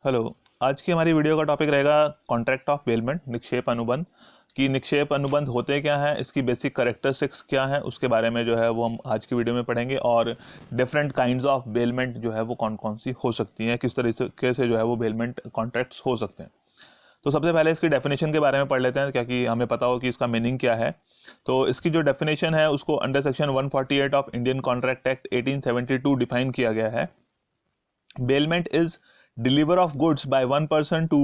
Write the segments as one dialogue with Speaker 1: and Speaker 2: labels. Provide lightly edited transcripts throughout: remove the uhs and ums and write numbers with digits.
Speaker 1: Hello. आज की हमारी वीडियो का टॉपिक रहेगा कॉन्ट्रैक्ट ऑफ बेलमेंट, निक्षेप अनुबंध। कि निक्षेप अनुबंध होते क्या हैं, इसकी बेसिक करेक्टरिस्टिक्स क्या हैं, उसके बारे में जो है वो हम आज की वीडियो में पढ़ेंगे। और डिफरेंट काइंड्स ऑफ बेलमेंट जो है वो कौन कौन सी हो सकती हैं, किस तरीके से जो है वो बेलमेंट कॉन्ट्रैक्ट्स हो सकते हैं। तो सबसे पहले इसकी डेफिनेशन के बारे में पढ़ लेते हैं, क्या कि हमें पता हो कि इसका मीनिंग क्या है। तो इसकी जो डेफिनेशन है उसको under section 148 of Indian contract act 1872 define किया गया है। Bailment is deliver of goods by one person to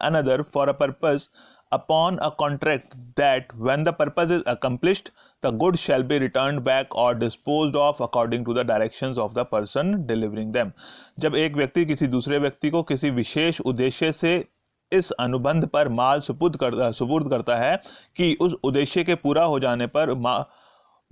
Speaker 1: another for a purpose upon a contract that when the purpose is accomplished, the goods shall be returned back or disposed of according to the directions of the person delivering them। जब एक व्यक्ति किसी दूसरे व्यक्ति को किसी विशेष उद्देश्य से इस अनुबंध पर माल सुपुर्द करता है कि उस उद्देश्य के पूरा हो जाने पर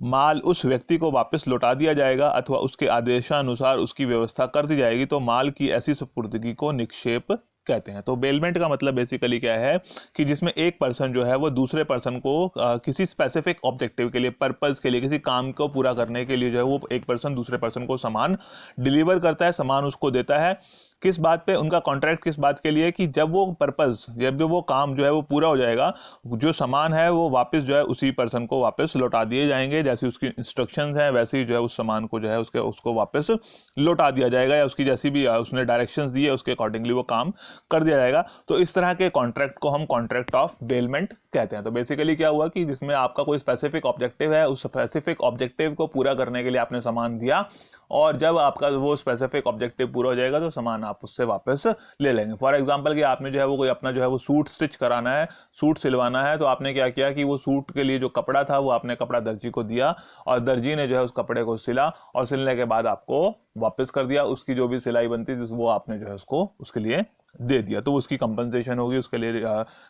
Speaker 1: माल उस व्यक्ति को वापस लौटा दिया जाएगा अथवा उसके आदेशानुसार उसकी व्यवस्था कर दी जाएगी, तो माल की ऐसी सुपुर्दगी को निक्षेप कहते हैं। तो बेलमेंट का मतलब बेसिकली क्या है कि जिसमें एक पर्सन जो है वो दूसरे पर्सन को किसी स्पेसिफिक ऑब्जेक्टिव के लिए, पर्पस के लिए, किसी काम को पूरा करने के लिए जो है वो एक पर्सन दूसरे पर्सन को सामान डिलीवर करता है, सामान उसको देता है। किस बात पे उनका कॉन्ट्रैक्ट, किस बात के लिए कि जब वो पर्पस, जब वो काम जो है वो पूरा हो जाएगा, जो सामान है वो वापस जो है उसी पर्सन को वापस लौटा दिए जाएंगे। जैसी उसकी इंस्ट्रक्शंस हैं वैसे ही जो है उस सामान को जो है उसको वापस लौटा दिया जाएगा, या उसकी जैसी भी उसने डायरेक्शंस दी है उसके अकॉर्डिंगली वो काम कर दिया जाएगा। तो इस तरह के कॉन्ट्रैक्ट को हम कॉन्ट्रैक्ट ऑफ बेलमेंट कहते हैं। तो बेसिकली क्या हुआ कि जिसमें आपका कोई स्पेसिफिक ऑब्जेक्टिव है, उस स्पेसिफिक ऑब्जेक्टिव को पूरा करने के लिए आपने सामान दिया, और जब आपका वो स्पेसिफिक ऑब्जेक्टिव पूरा हो जाएगा तो सामान आप उससे वापस ले लेंगे। फॉर एग्जांपल कि आपने जो है वो कोई अपना जो है वो सूट स्टिच कराना है, सूट सिलवाना है, तो आपने क्या किया कि वो सूट के लिए जो कपड़ा था वो आपने कपड़ा दर्जी को दिया, और दर्जी ने जो है उस कपड़े को सिला, और सिलने के बाद आपको वापस कर दिया। उसकी जो भी सिलाई बनती थी वो आपने जो है उसको उसके लिए दे दिया, तो उसकी कंपनसेशन होगी, उसके लिए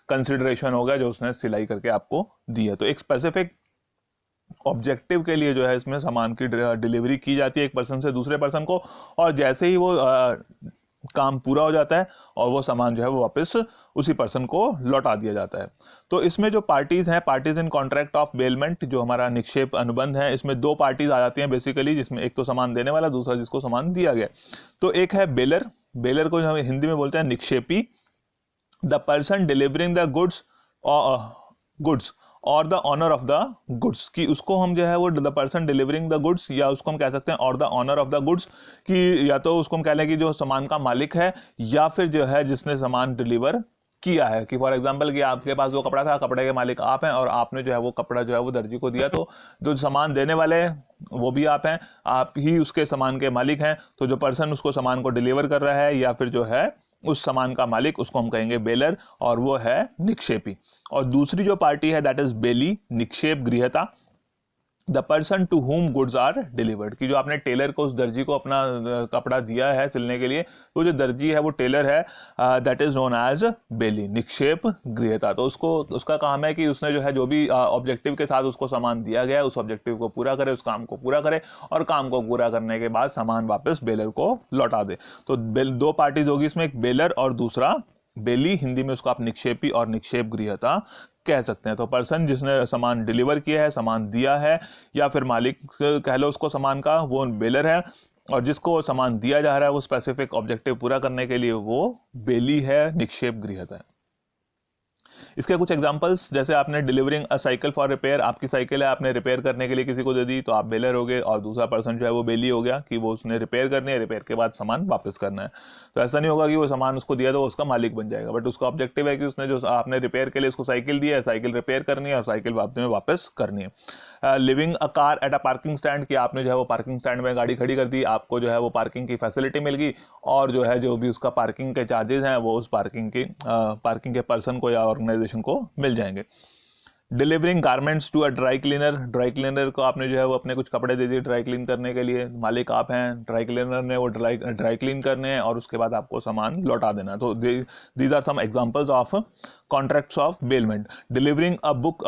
Speaker 1: कंसिडरेशन होगा जो उसने सिलाई करके आपको दी है। तो एक स्पेसिफिक ऑब्जेक्टिव के लिए जो है इसमें सामान की डिलीवरी की जाती है एक पर्सन से दूसरे पर्सन को, और जैसे ही वो काम पूरा हो जाता है और वो सामान जो है वो वापस उसी पर्सन को लौटा दिया जाता है। तो इसमें जो पार्टीज हैं, parties in contract of bailment, जो हमारा निक्षेप अनुबंध है, इसमें दो पार्टीज आ जाती हैं बेसिकली, जिसमें एक तो सामान देने वाला, दूसरा जिसको सामान दिया गया। तो एक है बेलर, बेलर को हम हिंदी में बोलते हैं निक्षेपी। The person delivering the goods और the owner of the goods, कि उसको हम जो है वो the person delivering the goods, या उसको हम कह सकते हैं और the owner of the goods, कि या तो उसको हम कह लें कि जो सामान का मालिक है, या फिर जो है जिसने सामान डिलीवर किया है। कि फॉर एग्जांपल कि आपके पास वो कपड़ा था, कपड़े के मालिक आप हैं, और आपने जो है वो कपड़ा जो है वो दर्जी को दिया, तो जो सामान देने वाले हैं वो भी आप हैं, आप ही उसके सामान के मालिक हैं। तो जो पर्सन उसको सामान को डिलीवर कर रहा है या फिर जो है उस सामान का मालिक, उसको हम कहेंगे बेलर, और वो है निक्षेपी। और दूसरी जो पार्टी है दैट इज बेली, निक्षेप गृहता, the person to whom goods are delivered, कि जो आपने टेलर को, उस दर्जी को अपना कपड़ा दिया है सिलने के लिए, तो जो दर्जी है वो टेलर है, दैट इज नोन एज बेली, निक्षेप गृहता। तो उसको, उसका काम है कि उसने जो है जो भी ऑब्जेक्टिव के साथ उसको सामान दिया गया है उस ऑब्जेक्टिव को पूरा करे, उस काम को पूरा करे, और काम को पूरा करने के बाद सामान वापस बेलर को लौटा दे। तो दो पार्टीज होगी इसमें, एक बेलर और दूसरा बेली। हिंदी में उसको आप निक्षेपी और निक्षेप गृहता कह सकते हैं। तो पर्सन जिसने सामान डिलीवर किया है, सामान दिया है, या फिर मालिक कह लो उसको सामान का, वो बेलर है, और जिसको सामान दिया जा रहा है वो स्पेसिफिक ऑब्जेक्टिव पूरा करने के लिए वो बेली है, निक्षेप गृहता है। इसके कुछ एग्जांपल्स, जैसे आपने delivering a cycle for repair, आपकी साइकिल है, आपने रिपेयर करने के लिए किसी को दे दी, तो आप बेलर हो गए, और दूसरा पर्सन जो है वो बेली हो गया, कि वो उसने रिपेयर करनी है, रिपेयर के बाद सामान वापस करना है। तो ऐसा नहीं होगा कि वो सामान उसको दिया तो वो उसका मालिक बन जाएगा, बट उसका ऑब्जेक्टिव है कि उसने जो आपने रिपेयर के लिए उसको साइकिल दी है, साइकिल रिपेयर करनी है और साइकिल बाद में वापस करनी है। Living a car at a parking stand, कि आपने जो है वो पार्किंग स्टैंड में गाड़ी खड़ी कर दी, आपको जो है वो पार्किंग की फैसिलिटी मिल गई, और जो है जो भी उसका पार्किंग के चार्जेस हैं वो उस पार्किंग के पर्सन को या ऑर्गेनाइजेशन को मिल जाएंगे। Delivering garments to a dry cleaner, dry cleaner को आपने जो है वो अपने कुछ कपड़े दे दिए ड्राई क्लीन करने के लिए, मालिक आप हैं, ड्राई क्लीनर ने वो ड्राई क्लीन करने हैं, और उसके बाद आपको सामान लौटा देना। तो these are some examples of contracts of bailment. Delivering a book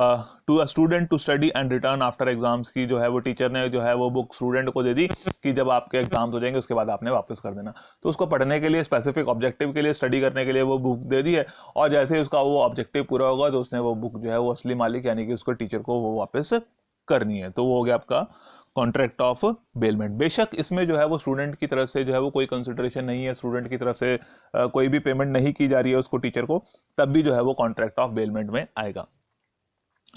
Speaker 1: to a student to study and return after exams, की जो है वो टीचर ने जो है वो बुक स्टूडेंट को दे दी कि जब आपके एग्जाम्स हो जाएंगे उसके बाद आपने वापस कर देना। तो उसको पढ़ने के लिए, स्पेसिफिक ऑब्जेक्टिव के लिए, स्टडी करने के लिए वो बुक दे दी है, और जैसे ही उसका वो ऑब्जेक्टिव पूरा होगा तो उसने वो बुक जो है वो असली मालिक यानी कि उसको टीचर को वो वापस करनी है। तो वो हो गया आपका कॉन्ट्रैक्ट ऑफ बेलमेंट। बेशक इसमें जो है वो स्टूडेंट की तरफ से जो है वो कोई कंसिडरेशन नहीं है, स्टूडेंट की तरफ से कोई भी पेमेंट नहीं की जा रही है उसको टीचर को, तब भी जो है वो कॉन्ट्रैक्ट ऑफ बेलमेंट में आएगा।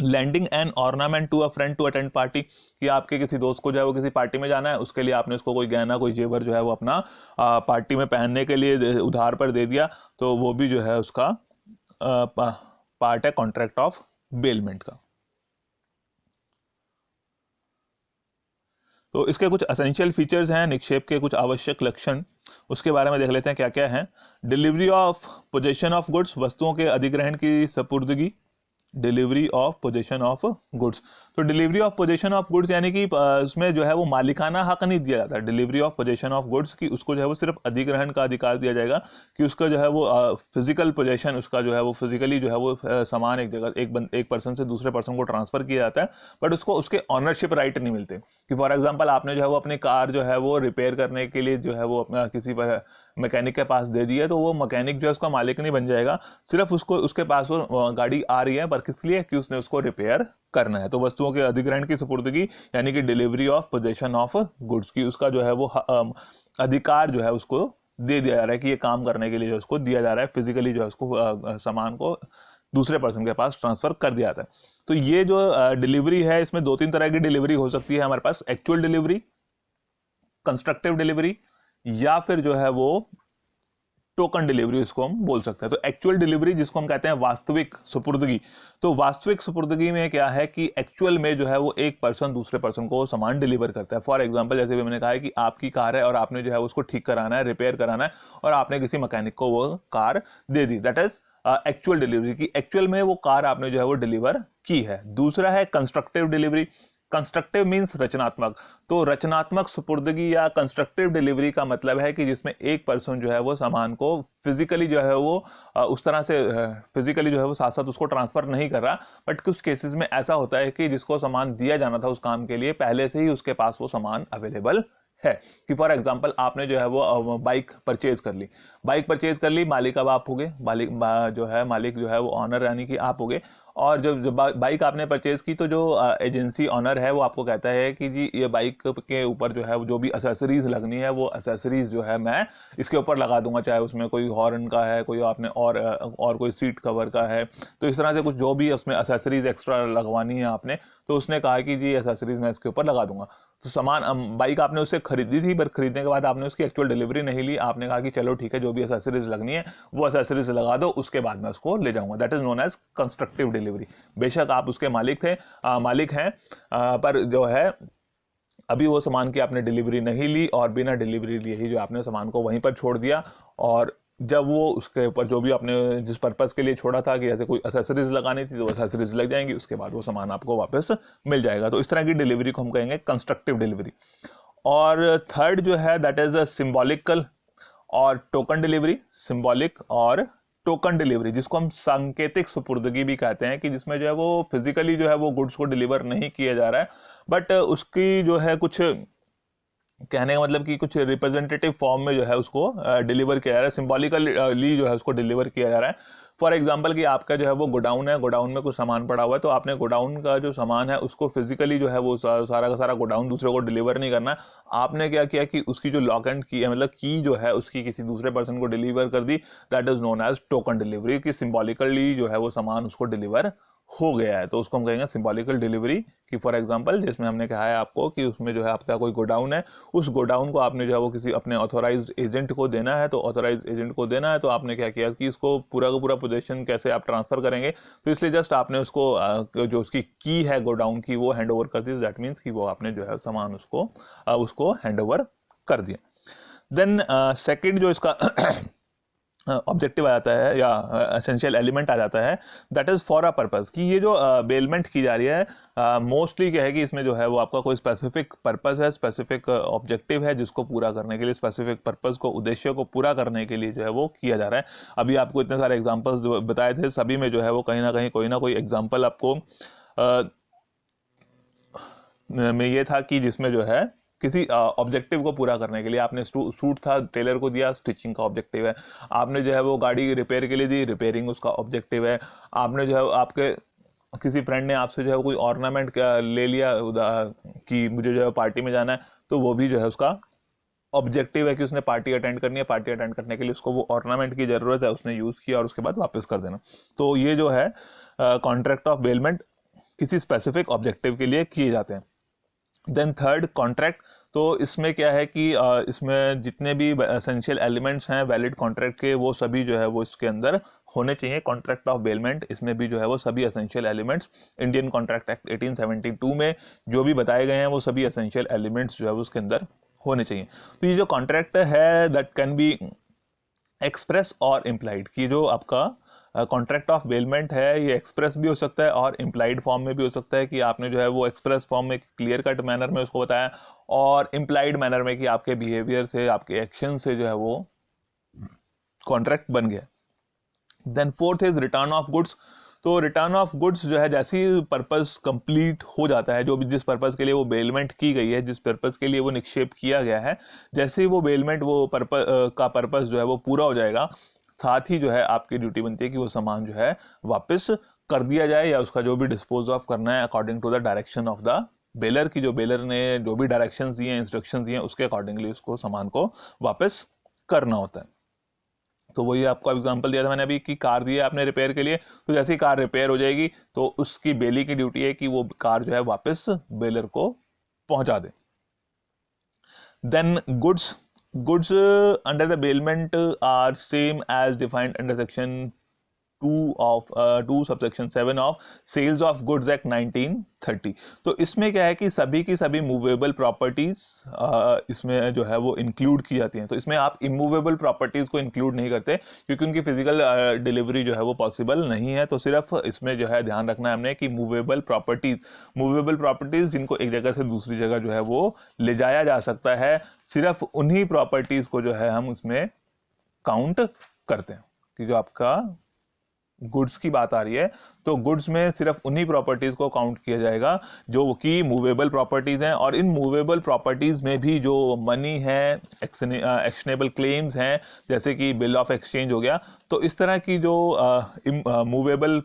Speaker 1: Lending an ornament to a friend to attend party, कि आपके किसी दोस्त को जो है वो किसी पार्टी में जाना है, उसके लिए आपने उसको कोई गहना कोई जेवर जो है वो अपना पार्टी में पहनने के लिए उधार पर दे दिया, तो वो भी जो है उसका पार्ट है कॉन्ट्रैक्ट ऑफ बेलमेंट का। तो इसके कुछ एसेंशियल फीचर्स हैं, निक्षेप के कुछ आवश्यक लक्षण, उसके बारे में देख लेते हैं क्या क्या है। Delivery of possession of goods, वस्तुओं के अधिग्रहण की सपुर्दगी, delivery of possession of goods. तो delivery of possession of goods यानी कि उसमें जो है वो मालिकाना हक नहीं दिया जाता। Delivery of possession of goods की उसको जो है वो सिर्फ अधिग्रहण का अधिकार दिया जाएगा, कि उसका जो है वो फिजिकल पोजेशन, उसका जो है वो फिजिकली जो है वो सामान एक जगह एक पर्सन से दूसरे पर्सन को ट्रांसफर किया जाता है, बट उसको उसके ऑनरशिप राइट नहीं मिलते। कि फॉर एग्जाम्पल आपने जो है वो अपनी कार जो है वो रिपेयर करने के लिए जो है वो अपना किसी मैकेनिक के पास दे दी है, तो वो मैकेनिक जो है उसका मालिक नहीं बन जाएगा, सिर्फ उसको उसके पास वो गाड़ी आ रही है, पर किस लिए, कि उसने उसको रिपेयर करना है। तो वस्तुओं के अधिग्रहण की सुपुर्दगी यानी कि delivery of possession of goods की, उसका जो है वो अधिकार जो है उसको दे दिया जा रहा है, कि ये काम करने के लिए जो उसको दिया जा रहा है, फिजिकली जो है उसको सामान को दूसरे पर्सन के पास ट्रांसफर कर दिया जाता है। तो ये जो डिलीवरी है, इसमें 2-3 तरह की डिलीवरी हो सकती है हमारे पास, एक्चुअल डिलीवरी, कंस्ट्रक्टिव डिलीवरी, या फिर जो है वो टोकन डिलीवरी इसको हम बोल सकते हैं। तो एक्चुअल डिलीवरी जिसको हम कहते हैं वास्तविक सुपुर्दगी, तो वास्तविक सुपुर्दगी में क्या है कि एक्चुअल में जो है वो एक पर्सन दूसरे पर्सन को सामान डिलीवर करता है। फॉर एग्जांपल जैसे भी मैंने कहा है कि आपकी कार है और आपने जो है उसको ठीक कराना है, रिपेयर कराना है, और आपने किसी मैकेनिक को वो car they the, that is actual delivery, की एक्चुअल में वो कार आपने जो है वो डिलीवर की है। दूसरा है कंस्ट्रक्टिव डिलीवरी। कंस्ट्रक्टिव मींस रचनात्मक। तो रचनात्मक सुपुर्दगी या कंस्ट्रक्टिव डिलीवरी का मतलब है कि जिसमें एक पर्सन जो है वो सामान को फिजिकली जो है वो उस तरह से फिजिकली जो है वो साथ साथ उसको ट्रांसफर नहीं कर रहा, बट कुछ केसेस में ऐसा होता है कि जिसको सामान दिया जाना था उस काम के लिए, पहले से ही उसके पास वो सामान अवेलेबल है। कि फॉर एग्जांपल आपने जो है वो बाइक परचेज कर ली, मालिक अब आप हो गए, मालिक जो है वो ऑनर यानी कि आप हो गए, और जब बाइक आपने परचेज की, तो जो एजेंसी ऑनर है वो आपको कहता है कि जी ये बाइक के ऊपर जो है जो भी एसेसरीज लगनी है वो एसेसरीज जो है मैं इसके ऊपर लगा दूंगा, चाहे उसमें कोई हॉर्न का है, कोई आपने और कोई सीट कवर का है, तो इस तरह से कुछ जो भी उसमें एसेसरीज एक्स्ट्रा लगवानी है आपने, तो उसने कहा कि जी एसेसरीज मैं इसके ऊपर लगा दूंगा। तो सामान बाइक आपने उससे खरीदी थी, पर खरीदने के बाद आपने उसकी एक्चुअल डिलीवरी नहीं ली, आपने कहा कि चलो ठीक है जो भी एसेसरीज लगनी है वो एसेसरीज लगा दो, उसके बाद मैं उसको ले जाऊंगा, that is known as constructive delivery. बेशक आप उसके मालिक हैं, पर जो है अभी वो सामान की आपने डिलीवरी नहीं ली, और बिना डिलीवरी लिए ही जो आपने सामान को वहीं पर छोड़ दिया, और जब वो उसके ऊपर जो भी आपने जिस पर्पस के लिए छोड़ा था, कि जैसे कोई एसेसरीज लगानी थी, तो एसेसरीज लग जाएंगी, उसके बाद वो सामान आपको वापस मिल जाएगा। तो इस तरह की डिलीवरी को हम कहेंगे कंस्ट्रक्टिव डिलीवरी। और थर्ड जो है दैट इज अ सिंबॉलिकल और टोकन डिलीवरी। सिंबॉलिक और टोकन डिलीवरी जिसको हम सांकेतिक सुपुर्दगी भी कहते हैं, कि जिसमें जो है वो फिजिकली जो है वो गुड्स को डिलीवर नहीं किया जा रहा है, बट उसकी जो है कुछ कहने का मतलब कि कुछ रिप्रेजेंटेटिव फॉर्म में जो है उसको डिलीवर किया जा रहा है, सिंबॉलिकली जो है उसको डिलीवर किया जा रहा है। फॉर एग्जांपल कि आपका जो है वो गोडाउन है, गोडाउन में कुछ सामान पड़ा हुआ है, तो आपने गोडाउन का जो सामान है उसको फिजिकली जो है वो सारा का सारा गोडाउन दूसरे को डिलीवर नहीं करना है। आपने क्या किया कि उसकी जो लॉक एंड की है, मतलब की जो है उसकी किसी दूसरे पर्सन को डिलीवर कर दी, that is known as token delivery, कि सिंबॉलिकली जो है वो सामान उसको डिलीवर हो गया है, तो उसको हम कहेंगे सिंबॉलिकल डिलीवरी। कि फॉर एग्जांपल जिसमें हमने कहा है आपको कि उसमें जो है आपका कोई गोडाउन है, उस गोडाउन को आपने जो है वो किसी अपने ऑथोराइज्ड एजेंट को देना है, तो ऑथोराइज्ड एजेंट को देना है, तो आपने क्या किया कि इसको पूरा का पूरा पोजीशन कैसे आप ट्रांसफर करेंगे, तो इसलिए जस्ट आपने उसको जो उसकी की है गोडाउन की वो हैंड ओवर कर दी, दैट मीन्स कि वो आपने जो है सामान उसको हैंड ओवर कर दिया। देन सेकेंड जो इसका ऑब्जेक्टिव आ जाता है या एसेंशियल एलिमेंट आ जाता है, that is for a purpose, कि ये जो बेलमेंट की जा रही है मोस्टली क्या है कि इसमें जो है वो आपका कोई स्पेसिफिक पर्पस है, स्पेसिफिक ऑब्जेक्टिव है, जिसको पूरा करने के लिए, स्पेसिफिक पर्पस को, उद्देश्य को पूरा करने के लिए जो है वो किया जा रहा है। अभी आपको इतने सारे एग्जाम्पल्स बताए थे, सभी में जो है वो कहीं ना कोई एग्जाम्पल आपको में ये था कि जिसमें जो है किसी ऑब्जेक्टिव को पूरा करने के लिए, आपने सूट था टेलर को दिया, स्टिचिंग का ऑब्जेक्टिव है, आपने जो है वो गाड़ी रिपेयर के लिए दी, रिपेयरिंग उसका ऑब्जेक्टिव है, आपने जो है आपके किसी फ्रेंड ने आपसे जो है कोई ऑर्नामेंट ले लिया कि मुझे जो है पार्टी में जाना है, तो वो भी जो है उसका ऑब्जेक्टिव है कि उसने पार्टी अटेंड करनी है, पार्टी अटेंड करने के लिए उसको वो ऑर्नामेंट की ज़रूरत है, उसने यूज़ किया और उसके बाद वापस कर देना। तो ये जो है कॉन्ट्रैक्ट ऑफ बेलमेंट किसी स्पेसिफिक ऑब्जेक्टिव के लिए किए जाते हैं। Then third, contract. तो इसमें क्या है कि इसमें जितने भी एसेंशियल एलिमेंट्स हैं वैलिड कॉन्ट्रैक्ट के, वो सभी जो है वो इसके अंदर होने चाहिए। कॉन्ट्रैक्ट ऑफ बेलमेंट इसमें भी जो है वो सभी essential elements Indian contract act 1872 में जो भी बताए गए हैं वो सभी एसेंशियल एलिमेंट्स जो है वो उसके अंदर होने चाहिए। तो ये जो कॉन्ट्रैक्ट है दैट कैन बी एक्सप्रेस और इम्प्लाइड, कि जो आपका कॉन्ट्रैक्ट ऑफ बेलमेंट है ये एक्सप्रेस भी हो सकता है और इम्प्लाइड फॉर्म में भी हो सकता है, कि आपने जो है वो एक्सप्रेस फॉर्म में क्लियर कट मैनर में उसको बताया, और इम्प्लाइड मैनर में कि आपके बिहेवियर से, आपके एक्शन से जो है वो कॉन्ट्रैक्ट बन गया। Then fourth is return of goods. तो रिटर्न ऑफ गुड्स जो है जैसे ही पर्पस कंप्लीट हो जाता है, जो भी जिस पर्पस के लिए वो बेलमेंट की गई है, जिस पर्पस के लिए वो निक्षेप किया गया है, जैसे ही वो बेलमेंट वो पर्पस जो है वो पूरा हो जाएगा, साथ ही जो है आपकी ड्यूटी बनती है कि वो सामान जो है वापस कर दिया जाए, या उसका जो भी डिस्पोज ऑफ करना है according to the direction of the bailor, की जो बेलर ने जो भी डायरेक्शंस दिए हैं, इंस्ट्रक्शंस दिए हैं, उसके अकॉर्डिंगली उसको सामान को वापस करना होता है। तो वही आपको एग्जांपल दिया था मैंने अभी कि कार दी है आपने रिपेयर के लिए, तो जैसे ही कार रिपेयर हो जाएगी तो उसकी बेली की ड्यूटी है कि वो कार जो है वापस बेलर को पहुंचा दे। Then goods under the bailment are same as defined under section 2 subsection 7 of sales of goods act 1930। तो इसमें क्या है कि सभी की सभी मूवेबल प्रॉपर्टीज इसमें जो है वो इंक्लूड की जाती हैं। तो इसमें आप इमूवेबल प्रॉपर्टीज को इंक्लूड नहीं करते, क्योंकि उनकी फिजिकल डिलीवरी जो है वो पॉसिबल नहीं है। तो सिर्फ इसमें जो है ध्यान रखना है हमने कि मूवेबल प्रॉपर्टीज जिनको एक जगह से दूसरी जगह जो है वो ले जाया जा सकता है, सिर्फ उन्हीं प्रॉपर्टीज को जो है हम उसमें काउंट करते हैं। कि जो आपका गुड्स की बात आ रही है, तो गुड्स में सिर्फ उन्हीं प्रॉपर्टीज को काउंट किया जाएगा जो कि मूवेबल प्रॉपर्टीज हैं, और इन मूवेबल प्रॉपर्टीज में भी जो मनी है, एक्शनेबल क्लेम्स हैं, जैसे कि बिल ऑफ एक्सचेंज हो गया, तो इस तरह की जो मूवेबल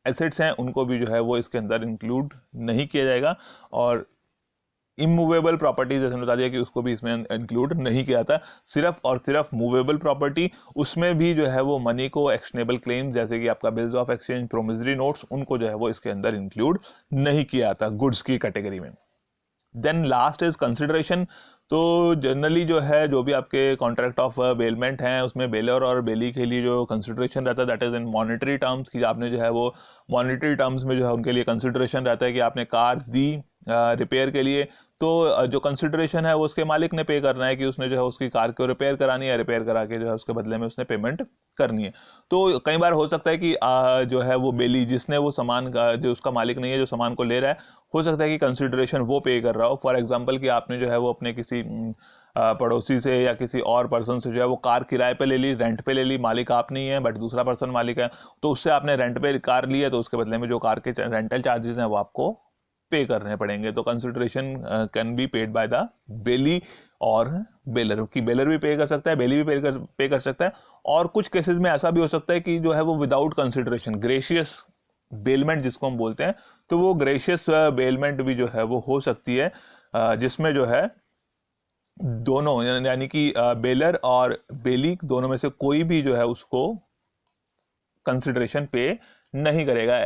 Speaker 1: एसेट्स हैं उनको भी जो है वो इसके अंदर इंक्लूड नहीं किया जाएगा। और इमूवेबल प्रॉपर्टी जैसे बता दिया कि उसको भी इसमें इंक्लूड नहीं किया था। सिर्फ और सिर्फ मूवेबल प्रॉपर्टी, उसमें भी जो है वो मनी को, एक्शनेबल क्लेम जैसे कि आपका bills of exchange, promissory notes, उनको जो है वो इसके अंदर इंक्लूड नहीं किया था गुड्स की कैटेगरी में। Then last is consideration. तो जनरली जो है जो भी आपके कॉन्ट्रैक्ट ऑफ बेलमेंट हैं उसमें बेलर और बेली के लिए जो कंसिडरेशन रहता है that is in monetary terms, कि आपने जो है वो मॉनेटरी टर्म्स में जो है उनके लिए कंसिडरेशन रहता है कि आपने कार दी रिपेयर के लिए, तो जो कंसिडरेशन है वो उसके मालिक ने पे करना है, कि उसने जो है उसकी कार को रिपेयर करानी है, रिपेयर करा के जो है उसके बदले में उसने पेमेंट करनी है। तो कई बार हो सकता है कि जो है वो बेली जिसने वो सामान का, जो उसका मालिक नहीं है जो सामान को ले रहा है, हो सकता है कि कंसिडरेशन वो पे कर रहा हो। फॉर एग्जांपल कि आपने जो है वो अपने किसी पड़ोसी से या किसी और पर्सन से जो है वो कार किराए पे ले ली, रेंट पे ले ली, मालिक आप नहीं है बट दूसरा पर्सन मालिक है, तो उससे आपने रेंट पे कार ली है, तो उसके बदले में जो कार के रेंटल चार्जेस हैं वो आपको पे करने पड़ेंगे। तो consideration can be paid by the belly और बेलर, की बेलर भी पे कर सकता है, बेली भी पे कर सकता है। और कुछ केसेस में ऐसा भी हो सकता है कि जो है वो विदाउट कंसिडरेशन ग्रेशियस बेलमेंट जिसको हम बोलते हैं, तो वो ग्रेशियस बेलमेंट भी जो है वो हो सकती है, जिसमें जो है दोनों यानी कि बेलर और बेली दोनों में से कोई भी जो है उसको कंसिडरेशन पे नहीं करेगा,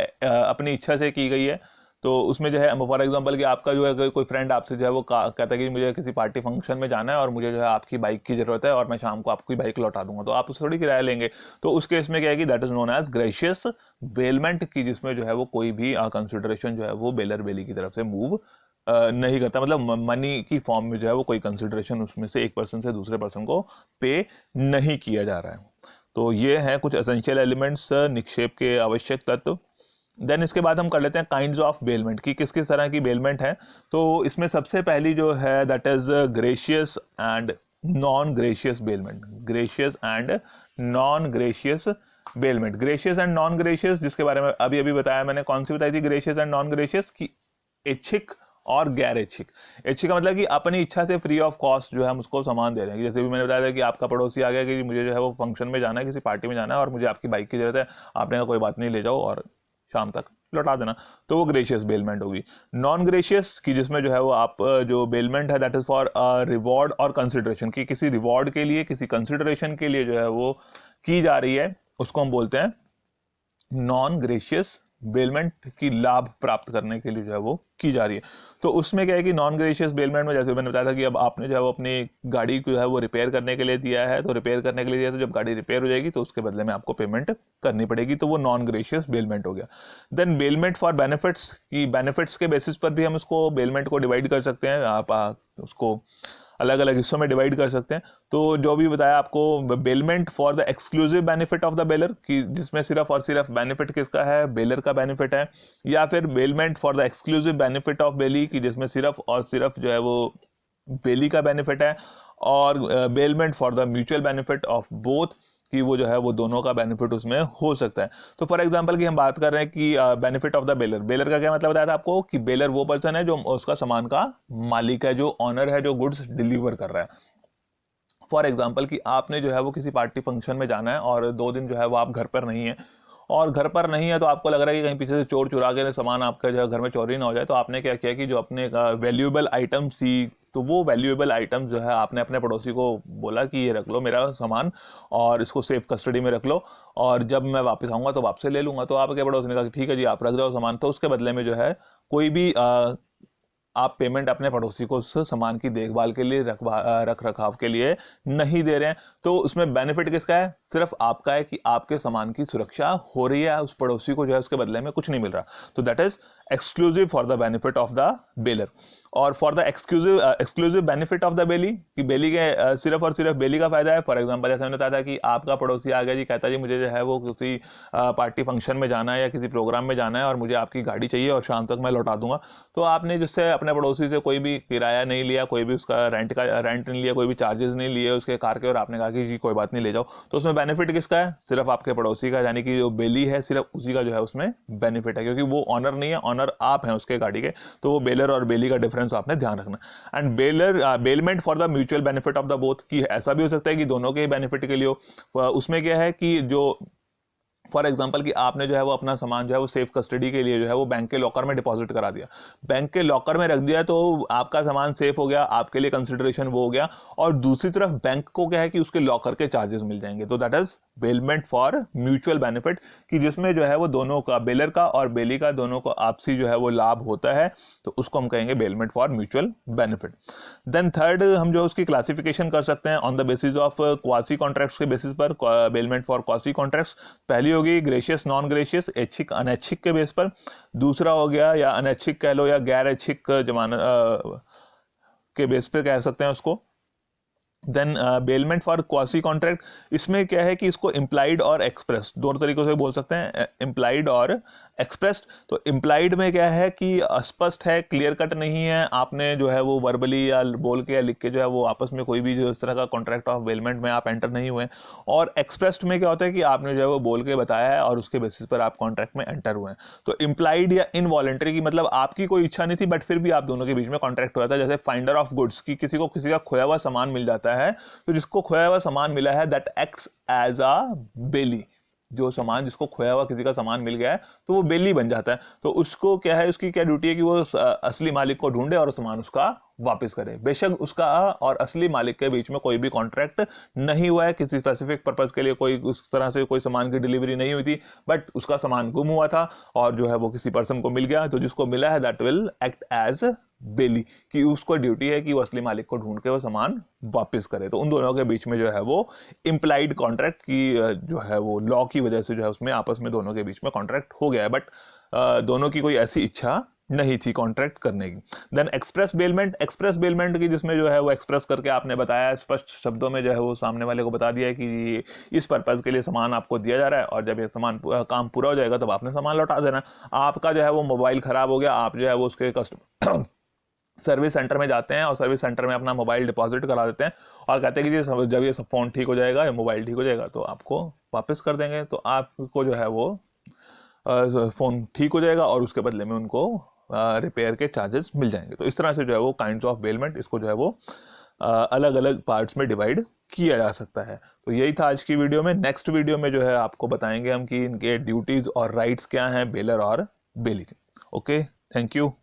Speaker 1: अपनी इच्छा से की गई है। तो उसमें जो है फॉर एग्जांपल कि आपका जो है कोई फ्रेंड आपसे जो है वो कहता है कि मुझे किसी पार्टी फंक्शन में जाना है और मुझे जो है आपकी बाइक की जरूरत है और मैं शाम को आपकी बाइक लौटा दूंगा, तो आप उससे थोड़ी किराया लेंगे। तो उस केस में क्या है कि that is known as gratuitous bailment, की जिसमें जो है वो कोई भी कंसिडरेशन जो है वो बेलर बेली की तरफ से मूव नहीं करता, मतलब मनी की फॉर्म में जो है वो कोई कंसिडरेशन उसमें से एक पर्सन से दूसरे पर्सन को पे नहीं किया जा रहा है। तो ये हैं कुछ एसेंशियल एलिमेंट्स निक्षेप के आवश्यक तत्व। देन इसके बाद हम कर लेते हैं काइंड्स ऑफ बेलमेंट, की किस किस तरह की बेलमेंट है। तो इसमें सबसे पहली जो है that is gratuitous and non gratuitous bailment. Gratuitous and non gratuitous bailment. Gratuitous and non gratuitous जिसके बारे में अभी अभी बताया मैंने, कौन सी बताई थी ग्रेशियस एंड नॉन ग्रेशियस, की ऐच्छिक और गैर ऐच्छिक। ऐच्छिक का मतलब कि अपनी इच्छा से फ्री ऑफ कॉस्ट जो है हम उसको सामान दे रहे हैं। जैसे भी मैंने बताया था कि आपका पड़ोसी आ गया कि मुझे जो है वो फंक्शन में जाना है, किसी पार्टी में जाना है और मुझे आपकी बाइक की जरूरत है, आपने कहा कोई बात नहीं ले जाओ और शाम तक लौटा देना, तो वो ग्रेशियस बेलमेंट होगी। नॉन ग्रेशियस की जिसमें जो है वो आप जो बेलमेंट है दैट इज फॉर रिवॉर्ड और कंसिडरेशन, की किसी रिवॉर्ड के लिए किसी कंसिडरेशन के लिए जो है वो की जा रही है, उसको हम बोलते हैं नॉन ग्रेशियस बेलमेंट, की लाभ प्राप्त करने के लिए जो है वो की जा रही है। तो उसमें क्या है कि नॉन ग्रेशियस बेलमेंट में जैसे मैंने बताया था कि अब आपने जो है वो अपनी गाड़ी को जो है वो रिपेयर करने के लिए दिया है, तो रिपेयर करने के लिए दिया, तो जब गाड़ी रिपेयर हो जाएगी तो उसके बदले में आपको पेमेंट करनी पड़ेगी, तो वो नॉन ग्रेशियस बेलमेंट हो गया। Then bailment for benefits, key benefits के बेसिस पर भी हम उसको बेलमेंट को डिवाइड कर सकते हैं, आप उसको अलग अलग हिस्सों में डिवाइड कर सकते हैं। तो जो भी बताया आपको, bailment for the exclusive benefit of the baler, कि जिसमें सिर्फ और सिर्फ बेनिफिट किसका है, बेलर का बेनिफिट है, या फिर bailment for the exclusive benefit of belly, की जिसमें सिर्फ और सिर्फ जो है वो बेली का बेनिफिट है, और bailment for the mutual benefit of both, कि वो जो है वो दोनों का बेनिफिट उसमें हो सकता है। तो फॉर एग्जांपल की हम बात कर रहे हैं कि benefit of the baler, baler का क्या मतलब बताया था आपको, कि बेलर वो पर्सन है जो उसका सामान का मालिक है, जो ऑनर है, जो गुड्स डिलीवर कर रहा है। फॉर एग्जाम्पल कि आपने जो है वो किसी पार्टी फंक्शन में जाना है और 2 दिन जो है वो आप घर पर नहीं है, और घर पर नहीं है तो आपको लग रहा है कि कहीं पीछे से चोर चुरा के सामान आपका जो है घर में चोरी ना हो जाए, तो आपने क्या किया कि जो अपने वैल्यूएबल आइटम्स थी, तो वो वैल्यूएबल आइटम्स जो है आपने अपने पड़ोसी को बोला कि ये रख लो मेरा सामान और इसको सेफ कस्टडी में रख लो, और जब मैं वापस आऊंगा तो आपसे ले लूंगा। तो आपके पड़ोसी ने कहा कि ठीक है जी आप रख जाओ सामान, तो उसके बदले में जो है कोई भी आप पेमेंट अपने पड़ोसी को उस सामान की देखभाल के लिए रख रखाव के लिए नहीं दे रहे हैं। तो उसमें बेनिफिट किसका है, सिर्फ आपका है कि आपके सामान की सुरक्षा हो रही है, उस पड़ोसी को जो है उसके बदले में कुछ नहीं मिल रहा। तो that is exclusive for the benefit of the bailor. और for the exclusive benefit of the bailee, कि बेली के सिर्फ और सिर्फ बेली का फायदा है। फॉर एग्जांपल जैसे मैंने बताया था कि आपका पड़ोसी आ गया जी, कहता जी मुझे जो है वो किसी पार्टी फंक्शन में जाना है या किसी प्रोग्राम में जाना है और मुझे आपकी गाड़ी चाहिए और शाम तक मैं लौटा दूंगा। तो आपने जिससे अपने पड़ोसी से कोई भी किराया नहीं लिया, कोई भी उसका रेंट नहीं लिया, कोई भी चार्जेस नहीं लिए उसके कार के, और आपने कहा कि जी कोई बात नहीं ले जाओ। तो उसमें बेनिफिट किसका है, सिर्फ आपके पड़ोसी का, यानी कि जो बेली है सिर्फ उसी का जो है उसमें बेनिफिट है, क्योंकि वो ऑनर नहीं है, ऑनर आप हैं उसके गाड़ी के। तो वो बेलर और बेली का डिफरेंस आपने ध्यान रखना। And bailment for the mutual benefit of the both, की ऐसा भी हो सकता है कि दोनों के ही बेनिफिट के लिए हो। उसमें क्या है कि जो फॉर एग्जाम्पल कि आपने जो है वो अपना सामान जो है वो सेफ कस्टडी के लिए जो है वो बैंक के लॉकर में डिपॉजिट करा दिया, बैंक के लॉकर में रख दिया, तो आपका सामान सेफ हो गया, आपके लिए कंसिडरेशन वो हो गया, और दूसरी तरफ बैंक को क्या है कि उसके लॉकर के चार्जेस मिल जाएंगे। तो that is bailment for mutual benefit, कि जिसमें जो है वो दोनों का, बेलर का और बेली का, दोनों को आपसी जो है वो लाभ होता है, तो उसको हम कहेंगे bailment for mutual benefit. Then third हम जो उसकी क्लासिफिकेशन कर सकते हैं on the basis of quasi contracts के बेसिस पर, बेलमेंट फॉर क्वासी कॉन्ट्रैक्ट्स। पहली होगी ग्रेशियस नॉन ग्रेशियस, ऐच्छिक अनैच्छिक के बेस पर। दूसरा हो गया या अनैच्छिक कह लो या गैर ऐच्छिक जमानत के बेस पे कह सकते हैं उसको। Then bailment for quasi contract, इसमें क्या है कि इसको इम्प्लाइड और एक्सप्रेस दोनों तरीकों से बोल सकते हैं, इम्प्लाइड और एक्सप्रेस्ड। तो इम्प्लाइड में क्या है कि अस्पष्ट है, क्लियर कट नहीं है, आपने जो है वो वर्बली या बोल के या लिख के जो है वो आपस में कोई भी जो इस तरह का कॉन्ट्रैक्ट ऑफ बेलमेंट में आप एंटर नहीं हुए। और एक्सप्रेस्ड में क्या होता है कि आपने जो है वो बोल के बताया है और उसके बेसिस पर आप कॉन्ट्रैक्ट में एंटर हुए हैं। तो इम्प्लाइड या इनवॉलेंटरी की मतलब आपकी कोई इच्छा नहीं थी बट फिर भी आप दोनों के बीच में कॉन्ट्रैक्ट हुआ था। जैसे फाइंडर ऑफ गुड्स, की किसी को किसी का खोया हुआ सामान मिल जाता है, तो जिसको खोया हुआ सामान मिला है दैट एक्ट्स एज अ बेली, जो सामान जिसको खोया हुआ किसी का सामान मिल गया है तो वो बेली बन जाता है। तो उसको क्या है, उसकी क्या ड्यूटी है कि वो असली मालिक को ढूंढे और सामान उसका वापस करे। बेशक उसका और असली मालिक के बीच में कोई भी कॉन्ट्रैक्ट नहीं हुआ है, किसी स्पेसिफिक पर्पस के लिए कोई उस तरह से कोई सामान की डिलीवरी नहीं हुई थी, बट उसका सामान गुम हुआ था और जो है वो किसी पर्सन को मिल गया, तो जिसको मिला है दैट विल एक्ट एज बेली, कि उसको ड्यूटी है कि वो असली मालिक को ढूंढ के वो सामान वापस करे। तो उन दोनों के बीच में जो है वो इम्प्लाइड कॉन्ट्रैक्ट की जो है वो लॉ की वजह से जो है उसमें आपस में दोनों के बीच में कॉन्ट्रैक्ट हो गया है, बट दोनों की कोई ऐसी इच्छा नहीं थी कॉन्ट्रैक्ट करने की। Then express bailment, express bailment की जिसमें जो है वो एक्सप्रेस करके आपने बताया, स्पष्ट शब्दों में जो है वो सामने वाले को बता दिया है कि इस पर्पज के लिए सामान आपको दिया जा रहा है और जब ये सामान काम पूरा हो जाएगा तब आपने सामान लौटा देना। आपका जो है वो मोबाइल खराब हो गया, आप जो है वो उसके कस्टमर सर्विस सेंटर में जाते हैं और सर्विस सेंटर में अपना मोबाइल डिपॉजिट करा देते हैं और कहते हैं कि जी जब ये सब फोन ठीक हो जाएगा या मोबाइल ठीक हो जाएगा तो आपको वापस कर देंगे। तो आपको जो है वो फ़ोन ठीक हो जाएगा और उसके बदले में उनको रिपेयर के चार्जेस मिल जाएंगे। तो इस तरह से जो है वो काइंड्स ऑफ बेलमेंट, इसको जो है वो अलग अलग पार्ट्स में डिवाइड किया जा सकता है। तो यही था आज की वीडियो में। नेक्स्ट वीडियो में जो है आपको बताएंगे हम कि इनके ड्यूटीज और राइट्स क्या हैं बेलर और बेली के। Okay, thank you.